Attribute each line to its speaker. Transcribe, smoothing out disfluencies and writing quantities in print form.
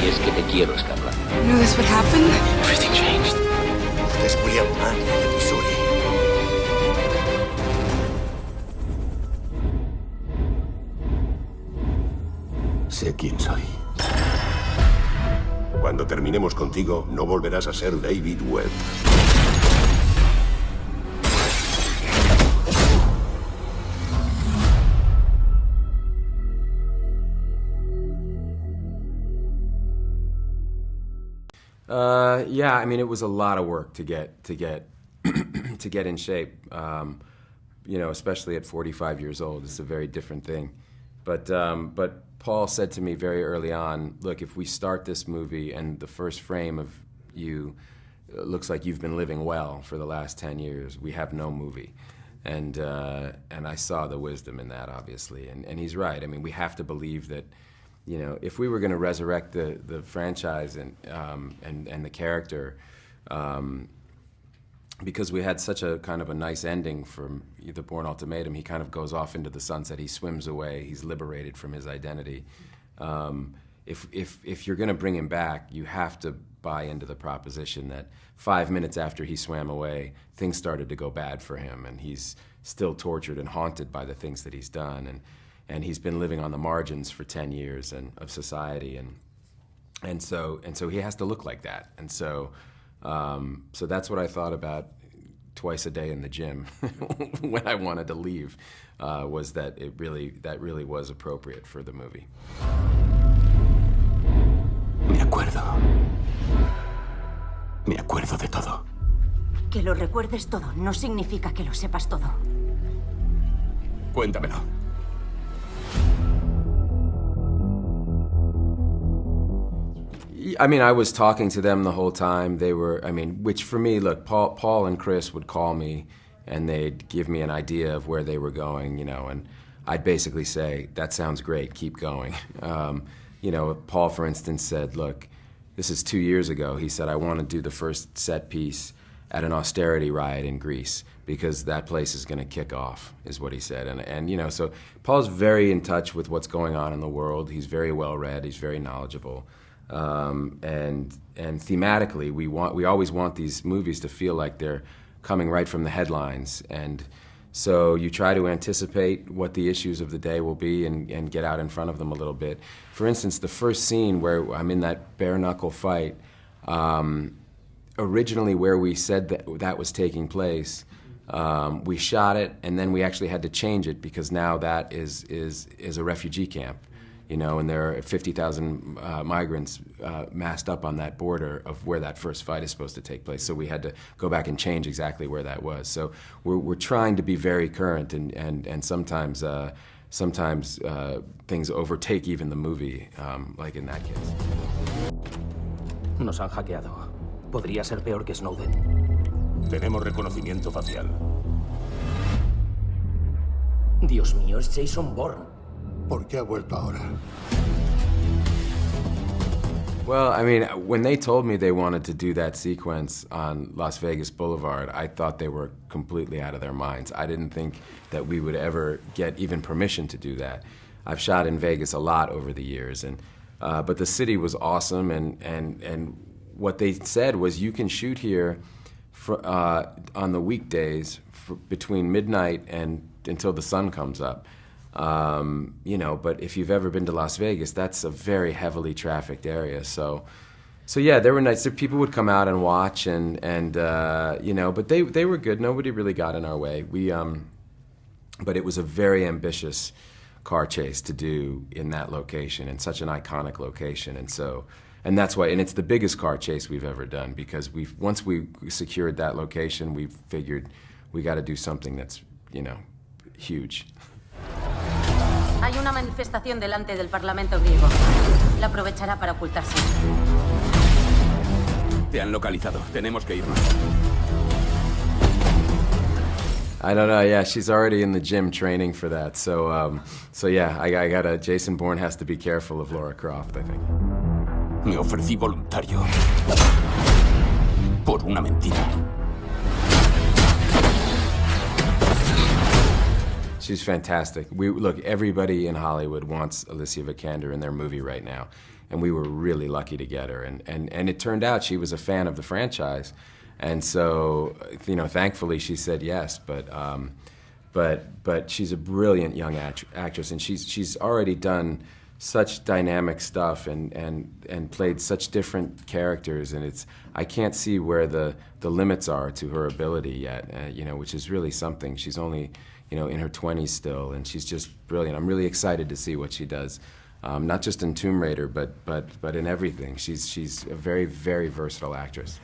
Speaker 1: Y es que te quiero escapar.
Speaker 2: You knew this would happen?
Speaker 1: Everything changed.
Speaker 3: Este es William Mann, de Missouri. Sé quién soy.
Speaker 4: Cuando terminemos contigo, no volverás a ser David Webb.
Speaker 5: Yeah, I mean, it was a lot of work to get to get in shape. You know, especially at 45 years old, it's a very different thing. But Paul said to me very early on, look, if we start this movie and the first frame of you looks like you've been living well for the last 10 years, we have no movie. And I saw the wisdom in that, obviously. And he's right. I mean, we have to believe that, you know, if we were going to resurrect the franchise and the character, because we had such a kind of a nice ending from the Bourne Ultimatum, he kind of goes off into the sunset, he swims away, he's liberated from his identity. If you're going to bring him back, you have to buy into the proposition that 5 minutes after he swam away, things started to go bad for him, and he's still tortured and haunted by the things that he's done, and he's been living on the margins for 10 years of society, and so he has to look like that, and so that's what I thought about twice a day in the gym when I wanted to leave, was that that really was appropriate for the movie.
Speaker 3: Me acuerdo de todo.
Speaker 6: Que lo recuerdes todo no significa que lo sepas todo.
Speaker 3: Cuéntamelo.
Speaker 5: I mean, I was talking to them the whole time. They were, I mean, which for me, look, Paul and Chris would call me and they'd give me an idea of where they were going, you know, and I'd basically say, that sounds great, keep going. You know, Paul, for instance, said, look, this is 2 years ago. He said, I want to do the first set piece at an austerity riot in Greece because that place is going to kick off, is what he said. And you know, so Paul's very in touch with what's going on in the world. He's very well read. He's very knowledgeable. And thematically, we always want these movies to feel like they're coming right from the headlines. And so you try to anticipate what the issues of the day will be and get out in front of them a little bit. For instance, the first scene where I'm in that bare-knuckle fight, originally where we said that was taking place, we shot it and then we actually had to change it because now that is a refugee camp. You know, and there are 50,000 migrants massed up on that border of where that first fight is supposed to take place. So we had to go back and change exactly where that was. So we're trying to be very current, and sometimes things overtake even the movie, like in that case.
Speaker 1: Nos han hackeado. Podría ser peor que Snowden.
Speaker 4: Tenemos reconocimiento facial.
Speaker 1: Dios mío, es Jason Bourne.
Speaker 3: ¿Por qué ha vuelto ahora?
Speaker 5: Well, I mean, when they told me they wanted to do that sequence on Las Vegas Boulevard, I thought they were completely out of their minds. I didn't think that we would ever get even permission to do that. I've shot in Vegas a lot over the years, but the city was awesome, and what they said was you can shoot here on the weekdays between midnight and until the sun comes up. You know, but if you've ever been to Las Vegas, that's a very heavily trafficked area. So yeah, there were nights that people would come out and watch, and you know, but they were good. Nobody really got in our way. But it was a very ambitious car chase to do in that location, in such an iconic location, and that's why, and it's the biggest car chase we've ever done because once we secured that location, we figured we got to do something that's, you know, huge.
Speaker 6: Hay una manifestación delante del Parlamento griego. La aprovechará para ocultarse.
Speaker 3: Te han localizado. Tenemos que irnos.
Speaker 5: I don't know. Yeah, she's already in the gym training for that. So yeah, I gotta. Jason Bourne has to be careful of Laura Croft, I think.
Speaker 3: Me ofrecí voluntario por una mentira.
Speaker 5: She's fantastic. Look, everybody in Hollywood wants Alicia Vikander in their movie right now. and we were really lucky to get her. And it turned out she was a fan of the franchise, and so, you know, thankfully she said yes. But she's a brilliant young actress, and she's already done such dynamic stuff and played such different characters, and I can't see where the limits are to her ability yet, you know, which is really something. She's only, you know, in her 20s still, and she's just brilliant. I'm really excited to see what she does, not just in Tomb Raider, but in everything. She's a very, very versatile actress.